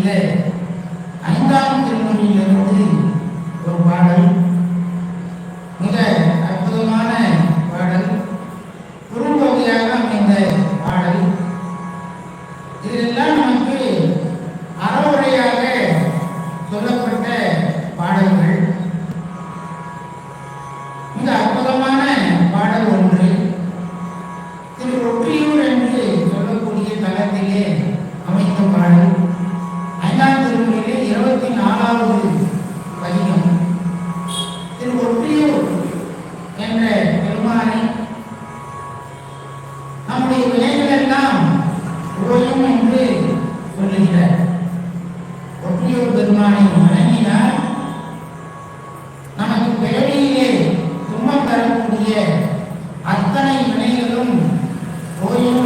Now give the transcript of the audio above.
செய்த 5ஆம் திருமுறையிலிருந்து ஒரு பாடல். மிக அற்புதமான பாடல், குறும்பகுதியாக அமைந்த பாடல். இதெல்லாம் நமக்கு அறவுரையாக சொல்லப்பட்ட பாடல்கள். மிக அற்புதமான பாடல் ஒன்று. திரு ஒற்றியூர் என்று சொல்லக்கூடிய தலத்திலே அமைந்த பாடல். 5ஆம் திருமுறையிலே 24வது பதிகம். திரு ஒற்றியூர் என்ற பெருமானை நம்முடைய வினைகள் எல்லாம் ஓயும் என்று சொல்லுகிறார். ஒற்றியூர் பெருமானை வணங்கினார் நமக்கு பிறவியிலே துன்பம் தரக்கூடிய அத்தனை வினைகளும் ஓயும்